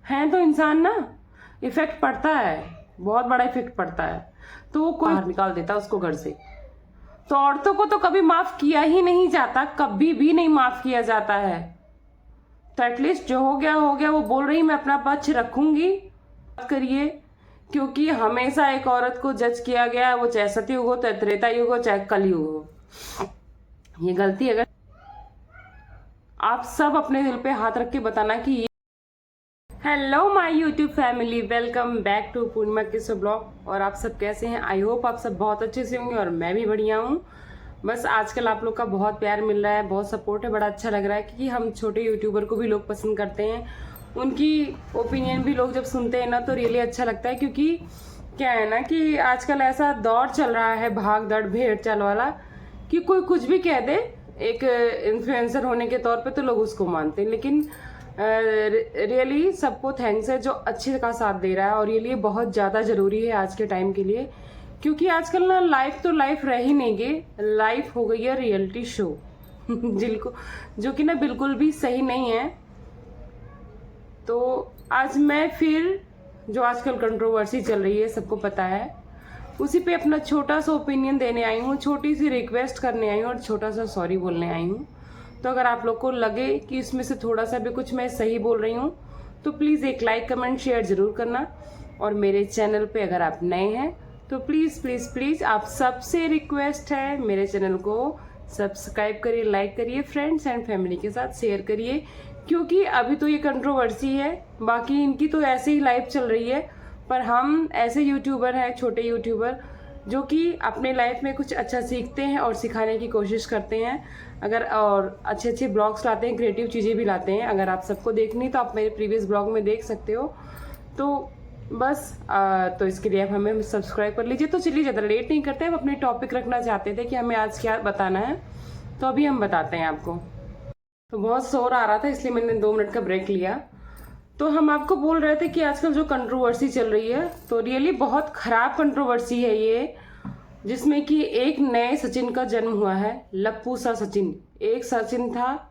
हैं तो इंसान ना, इफेक्ट पड़ता है, बहुत बड़ा इफेक्ट पड़ता है। तो वो कोई बाहर निकाल देता उसको घर से। तो औरतों को तो कभी माफ किया ही नहीं जाता, कभी भी नहीं माफ किया जाता है। तो एटलीस्ट जो हो गया वो बोल रही, मैं अपना पक्ष रखूंगी, बात करिए। क्योंकि हमेशा एक औरत को जज किया गया है, वो चाहे सतयुग हो, चाहे त्रेता युग हो, चाहे कलयुग हो। ये गलती अगर आप सब अपने दिल पे हाथ रख के बताना कि ये। Hello my YouTube family, welcome back to Purnima किस ब्लॉग। और आप सब कैसे हैं? आई होप आप सब बहुत अच्छे से होंगे और मैं भी बढ़िया हूँ। बस आजकल आप लोग का बहुत प्यार मिल रहा है, बहुत सपोर्ट है, बड़ा अच्छा लग रहा है। क्योंकि हम छोटे यूट्यूबर को भी लोग पसंद करते हैं, उनकी ओपिनियन भी लोग जब सुनते हैं ना तो रियली अच्छा लगता है। क्योंकि क्या है ना कि आजकल ऐसा दौर चल रहा है भाग दौड़ भेड़ चाल वाला, कि कोई कुछ भी कह दे। एक इन्फ्लुएंसर होने के तौर पे तो लोग उसको मानते हैं, लेकिन रियली सबको थैंक्स है जो अच्छे का साथ दे रहा है। और ये लिए बहुत ज़्यादा ज़रूरी है आज के टाइम के लिए। क्योंकि आजकल ना लाइफ तो लाइफ रह ही नहीं गई, लाइफ हो गई है रियलिटी शो जिनको जो कि ना बिल्कुल भी सही नहीं है। तो आज मैं फिर जो आजकल कंट्रोवर्सी चल रही है सबको पता है, उसी पे अपना छोटा सा ओपिनियन देने आई हूँ, छोटी सी रिक्वेस्ट करने आई हूँ और छोटा सा सॉरी बोलने आई हूँ। तो अगर आप लोग को लगे कि इसमें से थोड़ा सा भी कुछ मैं सही बोल रही हूँ तो प्लीज़ एक लाइक कमेंट शेयर ज़रूर करना। और मेरे चैनल पे अगर आप नए हैं तो प्लीज़ प्लीज़ प्लीज़ आप सबसे रिक्वेस्ट है, मेरे चैनल को सब्सक्राइब करिए, लाइक करिए, फ्रेंड्स एंड फैमिली के साथ शेयर करिए। क्योंकि अभी तो ये कंट्रोवर्सी है, बाकी इनकी तो ऐसे ही लाइफ चल रही है। पर हम ऐसे यूट्यूबर हैं, छोटे यूट्यूबर, जो कि अपने लाइफ में कुछ अच्छा सीखते हैं और सिखाने की कोशिश करते हैं। अगर और अच्छे अच्छे ब्लॉग्स लाते हैं, क्रिएटिव चीज़ें भी लाते हैं। अगर आप सबको देखनी तो आप मेरे प्रीवियस ब्लॉग में देख सकते हो। तो बस तो इसके लिए आप हमें सब्सक्राइब कर लीजिए। तो चलिए ज़्यादा लेट नहीं करते, हम अपने टॉपिक रखना चाहते थे कि हमें आज क्या बताना है, तो अभी हम बताते हैं आपको। तो बहुत शोर आ रहा था इसलिए मैंने 2 मिनट का ब्रेक लिया। तो हम आपको बोल रहे थे कि आजकल जो कंट्रोवर्सी चल रही है तो रियली बहुत खराब कंट्रोवर्सी है ये, जिसमें कि एक नए सचिन का जन्म हुआ है, लप्पू सा सचिन। एक सचिन था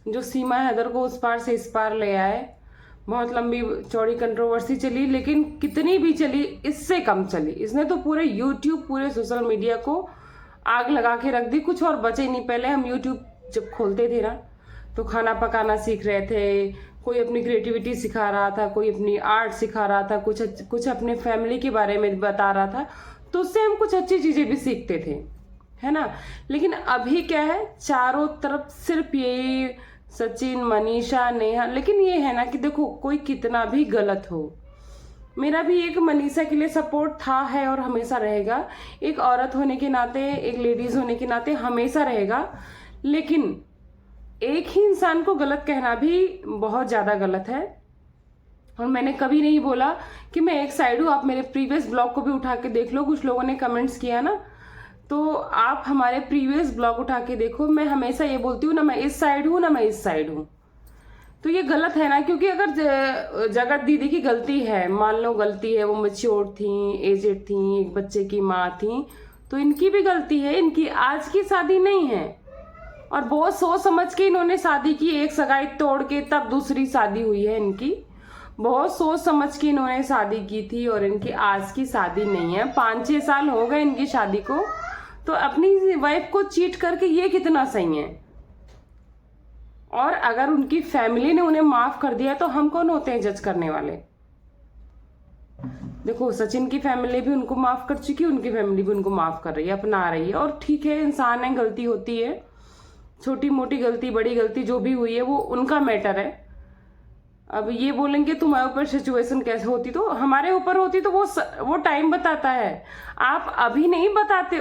जो सीमा हैदर को उस पार से इस पार ले आए। बहुत लंबी चौड़ी कंट्रोवर्सी चली, लेकिन कितनी भी चली इससे कम चली। इसने तो पूरे यूट्यूब, पूरे सोशल मीडिया को आग लगा के रख दी, कुछ और बचे ही नहीं। पहले हम यूट्यूब जब खोलते थे ना तो खाना पकाना सीख रहे थे, कोई अपनी क्रिएटिविटी सिखा रहा था, कोई अपनी आर्ट सिखा रहा था, कुछ अपने फैमिली के बारे में बता रहा था, तो उससे हम कुछ अच्छी चीजें भी सीखते थे, है ना। लेकिन अभी क्या है, चारों तरफ सिर्फ यही सचिन, मनीषा, नेहा। लेकिन ये है ना कि देखो, कोई कितना भी गलत हो, मेरा भी एक मनीषा के लिए सपोर्ट था, है और हमेशा रहेगा। एक औरत होने के नाते, एक लेडीज होने के नाते हमेशा रहेगा। लेकिन एक ही इंसान को गलत कहना भी बहुत ज़्यादा गलत है। और मैंने कभी नहीं बोला कि मैं एक साइड हूँ। आप मेरे प्रीवियस ब्लॉग को भी उठा के देख लो, कुछ लोगों ने कमेंट्स किया ना, तो आप हमारे प्रीवियस ब्लॉग उठा के देखो। मैं हमेशा ये बोलती हूँ ना, मैं इस साइड हूँ ना मैं इस साइड हूँ। तो ये गलत है ना, क्योंकि अगर जगत दीदी की गलती है, मान लो गलती है, वो मैच्योर थी, एजेड थी, एक बच्चे की माँ थी, तो इनकी भी गलती है। इनकी आज की शादी नहीं है और बहुत सोच समझ के इन्होंने शादी की, एक सगाई तोड़ के तब दूसरी शादी हुई है इनकी। बहुत सोच समझ के इन्होंने शादी की थी और इनकी आज की शादी नहीं है। 5-6 साल हो गए इनकी शादी को, तो अपनी वाइफ को चीट करके ये कितना सही है। और अगर उनकी फैमिली ने उन्हें माफ कर दिया तो हम कौन होते हैं जज करने वाले। देखो, सचिन की फैमिली भी उनको माफ कर चुकी, उनकी फैमिली भी उनको माफ कर रही है, अपना रही है। और ठीक है, इंसान है, गलती होती है, छोटी मोटी गलती, बड़ी गलती जो भी हुई है वो उनका मैटर है। अब ये बोलेंगे तुम्हारे ऊपर सिचुएशन कैसे होती, तो हमारे ऊपर होती तो वो टाइम बताता है। आप अभी नहीं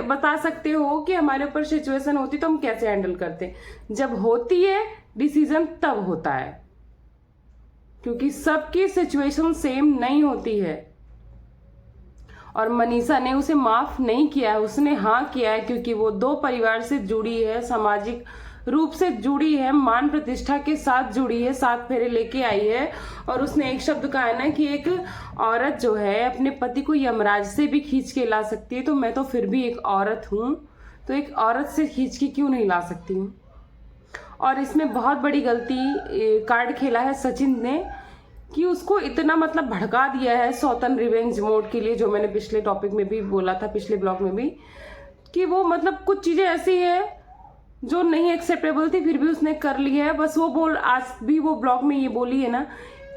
बता सकते हो कि हमारे ऊपर सिचुएशन होती तो हम कैसे हैंडल करते। जब होती है डिसीजन तब होता है, क्योंकि सबकी सिचुएशन सेम नहीं होती है। और मनीषा ने उसे माफ नहीं किया है, उसने हाँ किया है, क्योंकि वो 2 परिवार से जुड़ी है, सामाजिक रूप से जुड़ी है, मान प्रतिष्ठा के साथ जुड़ी है, 7 फेरे लेके आई है। और उसने एक शब्द कहा है ना कि एक औरत जो है अपने पति को यमराज से भी खींच के ला सकती है, तो मैं तो फिर भी एक औरत हूँ, तो एक औरत से खींच के क्यों नहीं ला सकती हूँ। और इसमें बहुत बड़ी गलती कार्ड खेला है सचिन ने, कि उसको इतना मतलब भड़का दिया है सौतन रिवेंज मोड के लिए, जो मैंने पिछले टॉपिक में भी बोला था, पिछले ब्लॉग में भी, कि वो मतलब कुछ चीजें ऐसी है जो नहीं एक्सेप्टेबल थी फिर भी उसने कर लिया है। बस वो आज भी वो ब्लॉग में ये बोली है ना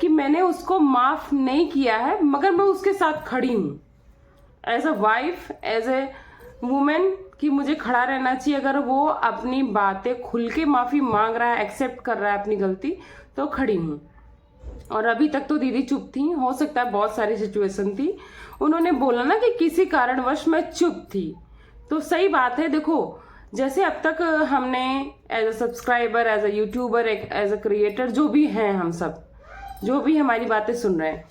कि मैंने उसको माफ नहीं किया है मगर मैं उसके साथ खड़ी हूँ as a wife, as a women, कि मुझे खड़ा रहना चाहिए। अगर वो अपनी बातें खुल के माफी मांग रहा है, एक्सेप्ट कर रहा है अपनी गलती, तो खड़ी हूँ। और अभी तक तो दीदी चुप थी, हो सकता है बहुत सारी सिचुएशन थी, उन्होंने बोला ना कि किसी कारणवश मैं चुप थी, तो सही बात है। देखो जैसे अब तक हमने as a subscriber, as a YouTuber, as a creator, जो भी हैं हम सब, जो भी हमारी बातें सुन रहे हैं,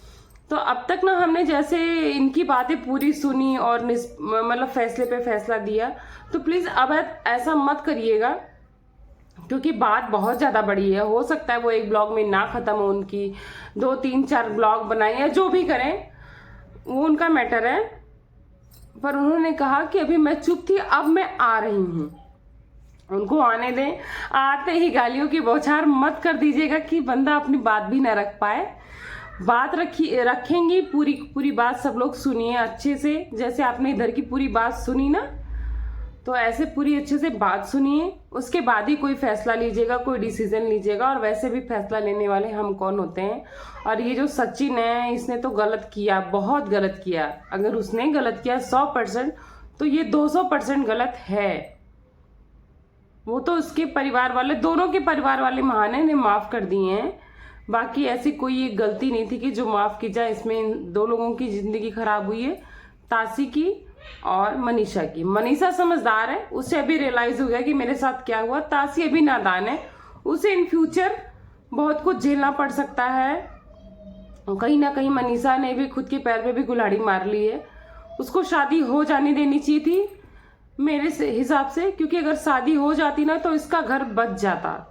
तो अब तक ना हमने जैसे इनकी बातें पूरी सुनी और मतलब फैसले पे फैसला दिया, तो प्लीज अब ऐसा मत करिएगा, क्योंकि बात बहुत ज्यादा बड़ी है। हो सकता है वो एक ब्लॉग में ना खत्म हो, उनकी 2 3 4 ब्लॉग बनाए या जो भी करें, वो उनका मैटर है। पर उन्होंने कहा कि अभी मैं चुप थी, अब मैं आ रही हूँ, उनको आने दें। आते ही गालियों की बौछार मत कर दीजिएगा कि बंदा अपनी बात भी ना रख पाए। बात रखेंगी, पूरी बात सब लोग सुनिए अच्छे से। जैसे आपने इधर की पूरी बात सुनी ना, तो ऐसे पूरी अच्छे से बात सुनिए, उसके बाद ही कोई फैसला लीजिएगा, कोई डिसीजन लीजिएगा। और वैसे भी फैसला लेने वाले हम कौन होते हैं। और ये जो सचिन है, इसने तो गलत किया, बहुत गलत किया। अगर उसने गलत किया 100%, तो ये 200% गलत है। वो तो उसके परिवार वाले, दोनों के परिवार वाले महाने ने माफ कर दिए हैं। बाकी ऐसी कोई एक गलती नहीं थी कि जो माफ की जाए। इसमें इन 2 लोगों की जिंदगी खराब हुई है, तासी की और मनीषा की। मनीषा समझदार है, उसे अभी रियलाइज हो गया कि मेरे साथ क्या हुआ। तासी अभी नादान है, उसे इन फ्यूचर बहुत कुछ झेलना पड़ सकता है। कहीं ना कहीं मनीषा ने भी खुद के पैर पे भी कुल्हाड़ी मार ली है। उसको शादी हो जाने देनी चाहिए थी मेरे हिसाब से, क्योंकि अगर शादी हो जाती ना तो इसका घर बच जाता।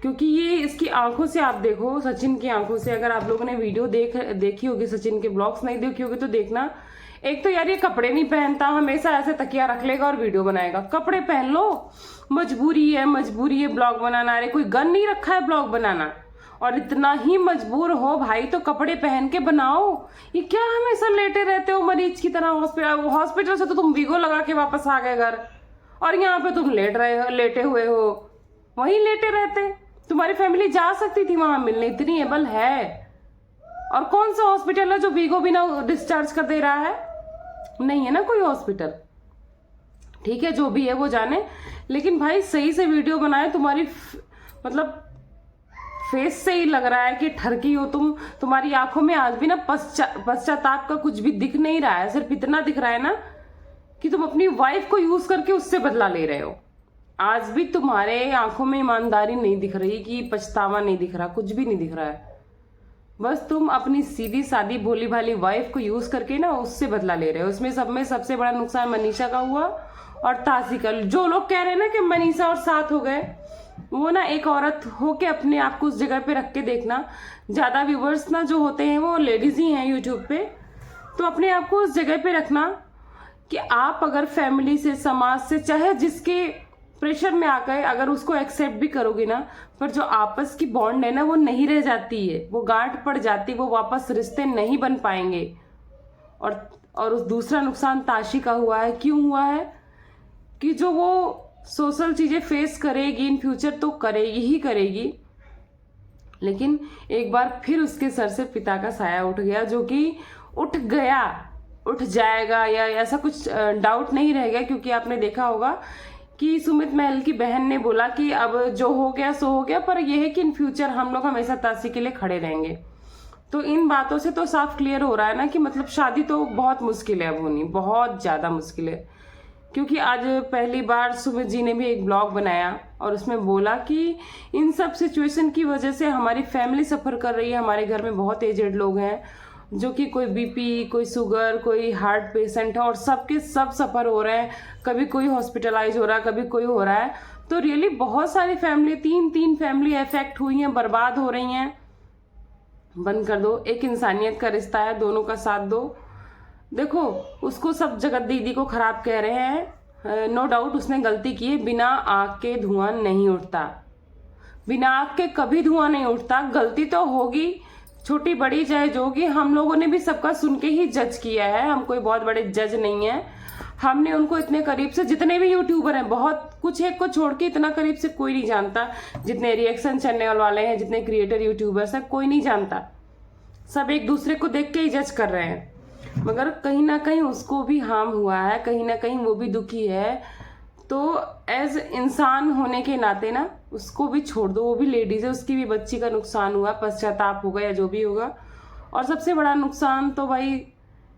क्योंकि ये इसकी आंखों से आप देखो, सचिन की आंखों से, अगर आप लोगों ने वीडियो देखी होगी, सचिन के ब्लॉग्स नहीं देखी होगी तो देखना। एक तो यार ये कपड़े नहीं पहनता, हमेशा ऐसे तकिया रख लेगा और वीडियो बनाएगा। कपड़े पहन लो, मजबूरी है ब्लॉग बनाना। अरे कोई गन नहीं रखा है ब्लॉग बनाना, और इतना ही मजबूर हो भाई तो कपड़े पहन के बनाओ। ये क्या हमेशा लेटे रहते हो मरीज की तरह हॉस्पिटल से तो तुम वीगो लगा के वापस आ गए घर, और यहाँ पे तुम लेटे हुए हो, वहीं लेटे रहते। तुम्हारी फैमिली जा सकती थी वहां मिलने, इतनी एबल है। और कौन सा हॉस्पिटल है जो वीगो बिना डिस्चार्ज कर दे रहा है? नहीं है ना कोई हॉस्पिटल। ठीक है, जो भी है वो जाने, लेकिन भाई सही से वीडियो बनाए। तुम्हारी मतलब फेस से ही लग रहा है कि ठरकी हो तुम। तुम्हारी आंखों में आज भी ना पश्चाताप का कुछ भी दिख नहीं रहा है। सिर्फ इतना दिख रहा है ना कि तुम अपनी वाइफ को यूज करके उससे बदला ले रहे हो। आज भी तुम्हारे आंखों में ईमानदारी नहीं दिख रही, कि पछतावा नहीं दिख रहा, कुछ भी नहीं दिख रहा है। बस तुम अपनी सीधी सादी भोली भाली वाइफ को यूज करके ना उससे बदला ले रहे हो। उसमें सब में सबसे बड़ा नुकसान मनीषा का हुआ और तासी का। जो लोग कह रहे हैं ना कि मनीषा और साथ हो गए, वो ना एक औरत हो के अपने आप को उस जगह पे रख के देखना। ज्यादा व्यूवर्स ना जो होते हैं वो लेडीज ही हैं यूट्यूब पे, तो अपने आप को उस जगह पे रखना कि आप अगर फैमिली से, समाज से, चाहे जिसके प्रेशर में आ गए, अगर उसको एक्सेप्ट भी करोगे ना, पर जो आपस की बॉन्ड है ना वो नहीं रह जाती है, वो गांठ पड़ जाती, वो वापस रिश्ते नहीं बन पाएंगे। और उस दूसरा नुकसान ताशी का हुआ है। क्यों हुआ है? कि जो वो सोशल चीजें फेस करेगी इन फ्यूचर तो करेगी ही करेगी, लेकिन एक बार फिर उसके सर से पिता का साया उठ गया, जो कि उठ जाएगा, या ऐसा कुछ डाउट नहीं रह गया। क्योंकि आपने देखा होगा कि सुमित महल की बहन ने बोला कि अब जो हो गया सो हो गया, पर यह है कि इन फ्यूचर हम लोग हमेशा तासी के लिए खड़े रहेंगे। तो इन बातों से तो साफ क्लियर हो रहा है ना कि मतलब शादी तो बहुत मुश्किल है अब होनी, बहुत ज्यादा मुश्किल है। क्योंकि आज पहली बार सुमित जी ने भी एक ब्लॉग बनाया और उसमें बोला कि इन सब सिचुएशन की वजह से हमारी फैमिली सफर कर रही है। हमारे घर में बहुत एजेड लोग हैं, जो कि कोई बीपी, कोई शुगर, कोई हार्ट पेशेंट है, और सबके सब सफर हो रहे हैं। कभी कोई हॉस्पिटलाइज हो रहा है, कभी कोई हो रहा है। तो रियली बहुत सारी फैमिली, 3 फैमिली इफेक्ट हुई हैं, बर्बाद हो रही हैं। बंद कर दो, एक इंसानियत का रिश्ता है, दोनों का साथ दो। देखो उसको सब जगत दीदी को खराब कह रहे हैं, नो डाउट उसने गलती की है। बिना आग के धुआं नहीं उठता, बिना आग के कभी धुआं नहीं उठता। गलती तो होगी, छोटी बड़ी चाहे जो कि हम लोगों ने भी सबका सुन के ही जज किया है। हम कोई बहुत बड़े जज नहीं है। हमने उनको इतने करीब से, जितने भी यूट्यूबर हैं, बहुत कुछ एक को छोड़ के इतना करीब से कोई नहीं जानता। जितने रिएक्शन चैनल वाले हैं, जितने क्रिएटर यूट्यूबर्स हैं, कोई नहीं जानता। सब एक दूसरे को देख के ही जज कर रहे हैं। मगर कहीं ना कहीं उसको भी हार्म हुआ है, कहीं ना कहीं वो भी दुखी है। तो एज इंसान होने के नाते ना उसको भी छोड़ दो। वो भी लेडीज है, उसकी भी बच्ची का नुकसान हुआ, पश्चाताप होगा या जो भी होगा। और सबसे बड़ा नुकसान तो भाई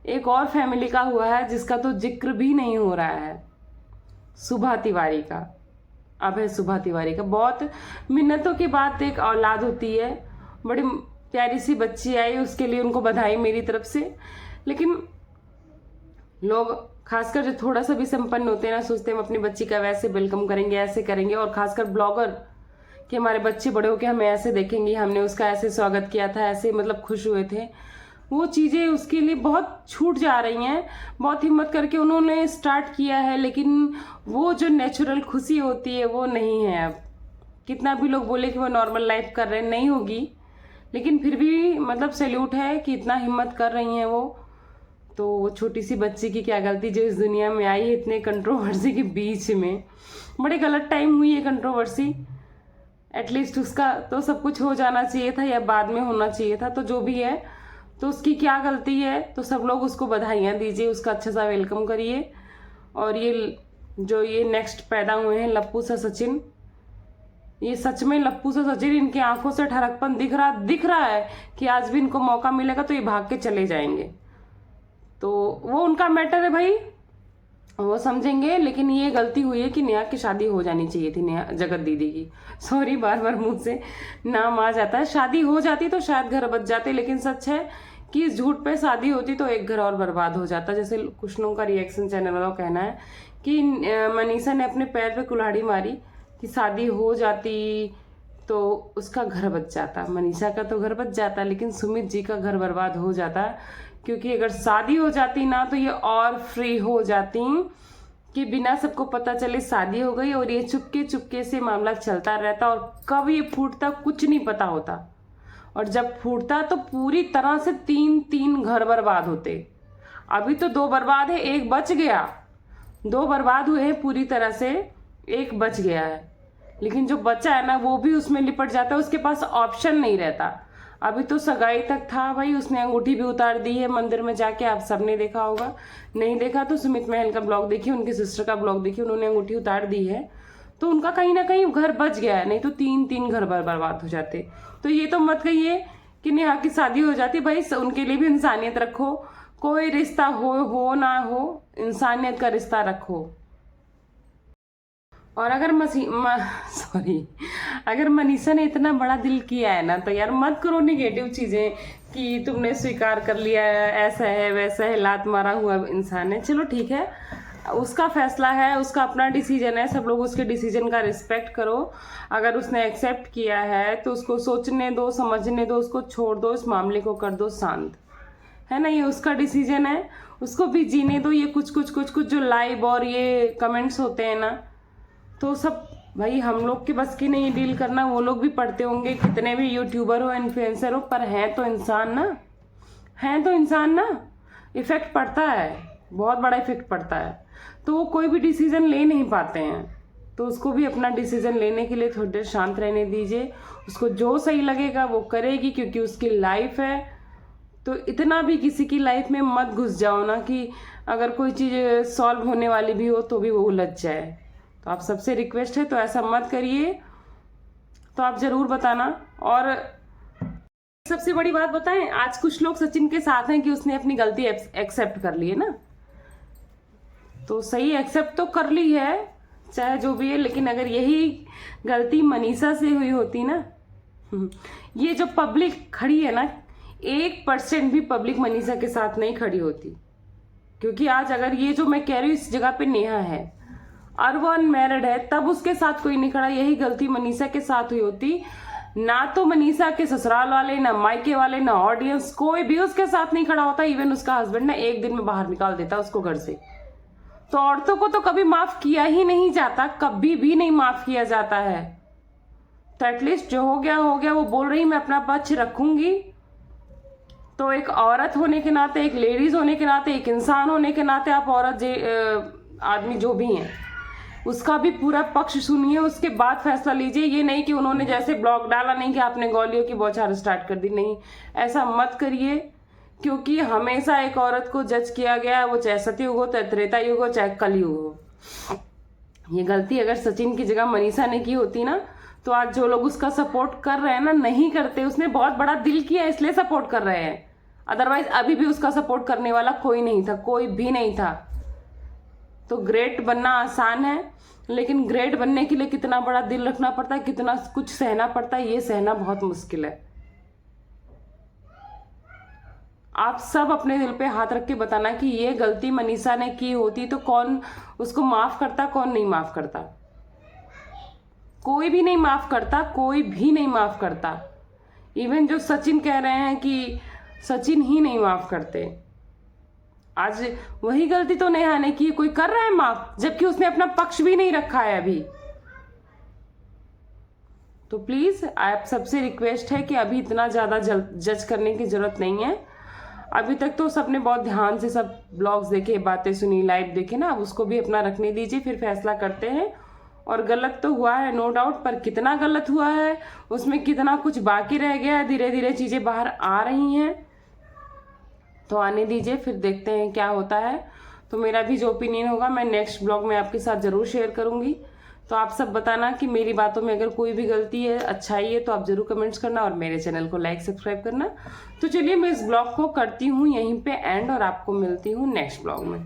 एक और फैमिली का हुआ है जिसका तो जिक्र भी नहीं हो रहा है, सुभा तिवारी का, अभय सुभा तिवारी का। बहुत मिन्नतों के बाद एक औलाद होती है, बड़ी प्यारी सी बच्ची आई, उसके लिए उनको बधाई मेरी तरफ से। लेकिन लोग खासकर जो थोड़ा सा भी संपन्न होते हैं ना, सोचते हैं हम अपनी बच्ची का वैसे वेलकम करेंगे, ऐसे करेंगे। और खासकर ब्लॉगर कि हमारे बच्चे बड़े होके हमें ऐसे देखेंगे, हमने उसका ऐसे स्वागत किया था, ऐसे मतलब खुश हुए थे। वो चीज़ें उसके लिए बहुत छूट जा रही हैं। बहुत हिम्मत करके उन्होंने स्टार्ट किया है, लेकिन वो जो नेचुरल खुशी होती है वो नहीं है। अब कितना भी लोग बोले कि वो नॉर्मल लाइफ कर रहे हैं, नहीं होगी। लेकिन फिर भी मतलब सैल्यूट है कि इतना हिम्मत कर रही हैं वो। तो वो छोटी सी बच्ची की क्या गलती जो इस दुनिया में आई है इतने कंट्रोवर्सी के बीच में। बड़े गलत टाइम हुई है कंट्रोवर्सी। एटलीस्ट उसका तो सब कुछ हो जाना चाहिए था या बाद में होना चाहिए था। तो जो भी है, तो उसकी क्या गलती है, तो सब लोग उसको बधाइयाँ दीजिए, उसका अच्छा सा वेलकम करिए। और ये नेक्स्ट पैदा हुए हैं लप्पू सा सचिन, ये सच में लप्पू सा सचिन, इनकी आंखों से ठरकपन दिख रहा है कि आज भी इनको मौका मिलेगा तो ये भाग के चले जाएंगे। तो वो उनका मैटर है भाई, वो समझेंगे। लेकिन ये गलती हुई है कि नेहा की शादी हो जानी चाहिए थी, नेहा जगत दीदी की। सॉरी, बार बार मुंह से नाम आ जाता है। शादी हो जाती तो शायद घर बच जाते। लेकिन सच है कि इस झूठ पे शादी होती तो एक घर और बर्बाद हो जाता। जैसे कुछ लोगों का रिएक्शन चैनल वालों का कहना है कि मनीषा ने अपने पैर पे कुल्हाड़ी मारी कि शादी हो जाती तो उसका घर बच जाता। मनीषा का तो घर बच जाता, लेकिन सुमित जी का घर बर्बाद हो जाता। क्योंकि अगर शादी हो जाती ना तो ये और फ्री हो जाती कि बिना सबको पता चले शादी हो गई, और ये चुपके चुपके से मामला चलता रहता और कब ये फूटता कुछ नहीं पता होता। और जब फूटता तो पूरी तरह से 3 घर बर्बाद होते। अभी तो 2 बर्बाद है, 1 बच गया। 2 बर्बाद हुए हैं पूरी तरह से, 1 बच गया है। लेकिन जो बचा है ना वो भी उसमें लिपट जाता है, उसके पास ऑप्शन नहीं रहता। अभी तो सगाई तक था भाई, उसने अंगूठी भी उतार दी है मंदिर में जाके। आप सबने देखा होगा, नहीं देखा तो सुमित महल का ब्लॉग देखिए, उनकी सिस्टर का ब्लॉग देखिए, उन्होंने अंगूठी उतार दी है। तो उनका कहीं ना कहीं घर बच गया है, नहीं तो 3 घर बर्बाद हो जाते। तो ये तो मत कहिए कि नेहा की शादी हो जाती। भाई उनके लिए भी इंसानियत रखो। कोई रिश्ता हो ना हो, इंसानियत का रिश्ता रखो। और अगर अगर मनीषा ने इतना बड़ा दिल किया है ना, तो यार मत करो निगेटिव चीजें कि तुमने स्वीकार कर लिया है, ऐसा है वैसा है, लात मारा हुआ इंसान है। चलो ठीक है, उसका फैसला है, उसका अपना डिसीजन है, सब लोग उसके डिसीजन का रिस्पेक्ट करो। अगर उसने एक्सेप्ट किया है तो उसको सोचने दो, समझने दो, उसको छोड़ दो, इस मामले को कर दो शांत, है ना। ये उसका डिसीजन है, उसको भी जीने दो। ये कुछ जो लाइव और ये कमेंट्स होते हैं ना, तो सब भाई हम लोग के बस की नहीं डील करना। वो लोग भी पढ़ते होंगे, कितने भी यूट्यूबर हो, इन्फ्लुएंसर हो, पर हैं तो इंसान ना। इफेक्ट पड़ता है, बहुत बड़ा इफेक्ट पड़ता है। तो वो कोई भी डिसीजन ले नहीं पाते हैं। तो उसको भी अपना डिसीजन लेने के लिए थोड़ी देर शांत रहने दीजिए। उसको जो सही लगेगा वो करेगी, क्योंकि उसकी लाइफ है। तो इतना भी किसी की लाइफ में मत घुस जाओ ना कि अगर कोई चीज़ सॉल्व होने वाली भी हो तो भी वो उलझ जाए। तो आप सबसे रिक्वेस्ट है, तो ऐसा मत करिए। तो आप जरूर बताना। और सबसे बड़ी बात बताएं, आज कुछ लोग सचिन के साथ हैं कि उसने अपनी गलती एक्सेप्ट कर ली है ना। तो सही, एक्सेप्ट तो कर ली है, चाहे जो भी है। लेकिन अगर यही गलती मनीषा से हुई होती ना, ये जो पब्लिक खड़ी है ना, 1% भी पब्लिक मनीषा के साथ नहीं खड़ी होती। क्योंकि आज अगर ये जो मैं कह रही हूँ, इस जगह पे नेहा है और वो अनमैरिड है, तब उसके साथ कोई नहीं खड़ा। यही गलती मनीषा के साथ हुई होती ना, तो मनीषा के ससुराल वाले, ना मायके वाले, ना ऑडियंस, कोई भी उसके साथ नहीं खड़ा होता। इवन उसका हस्बैंड ना 1 दिन में बाहर निकाल देता उसको घर से। तो औरतों को तो कभी माफ किया ही नहीं जाता, कभी भी नहीं माफ किया जाता है। तो एटलीस्ट जो हो गया, वो बोल रही मैं अपना पक्ष रखूंगी, तो एक औरत होने के नाते, एक लेडीज होने के नाते, एक इंसान होने के नाते आप आदमी जो भी हैं उसका भी पूरा पक्ष सुनिए, उसके बाद फैसला लीजिए। ये नहीं कि उन्होंने जैसे ब्लॉग डाला, नहीं कि आपने गोलियों की बौछार स्टार्ट कर दी, नहीं, ऐसा मत करिए। क्योंकि हमेशा एक औरत को जज किया गया, वो चाहे सतयुग हो, चाहे त्रेता युग हो, चाहे कलयुग हो। ये गलती अगर सचिन की जगह मनीषा ने की होती ना, तो आज जो लोग उसका सपोर्ट कर रहे हैं ना, नहीं करते। उसने बहुत बड़ा दिल किया इसलिए सपोर्ट कर रहे हैं, अदरवाइज अभी भी उसका सपोर्ट करने वाला कोई नहीं था, कोई भी नहीं था। तो ग्रेट बनना आसान है, लेकिन ग्रेट बनने के लिए कितना बड़ा दिल रखना पड़ता है, कितना कुछ सहना पड़ता है, ये सहना बहुत मुश्किल है। आप सब अपने दिल पे हाथ रख के बताना कि ये गलती मनीषा ने की होती तो कौन उसको माफ करता, कौन नहीं माफ करता। कोई भी नहीं माफ करता, कोई भी नहीं माफ करता। इवन जो सचिन कह रहे हैं कि सचिन ही नहीं माफ करते, आज वही गलती तो नेहा ने की, कोई कर रहा है माफ, जबकि उसने अपना पक्ष भी नहीं रखा है अभी। तो प्लीज आप सबसे रिक्वेस्ट है कि अभी इतना ज्यादा जज करने की जरूरत नहीं है। अभी तक तो सबने बहुत ध्यान से सब ब्लॉग्स देखे, बातें सुनी, लाइव देखे ना, अब उसको भी अपना रखने दीजिए, फिर फैसला करते हैं। और गलत तो हुआ है नो डाउट, पर कितना गलत हुआ है, उसमें कितना कुछ बाकी रह गया है, धीरे धीरे चीजें बाहर आ रही हैं, तो आने दीजिए, फिर देखते हैं क्या होता है। तो मेरा भी जो ओपिनियन होगा मैं नेक्स्ट ब्लॉग में आपके साथ जरूर शेयर करूंगी। तो आप सब बताना कि मेरी बातों में अगर कोई भी गलती है, अच्छाई है, तो आप जरूर कमेंट्स करना और मेरे चैनल को लाइक सब्सक्राइब करना। तो चलिए मैं इस ब्लॉग को करती हूँ यहीं पे एंड, और आपको मिलती हूँ नेक्स्ट ब्लॉग में।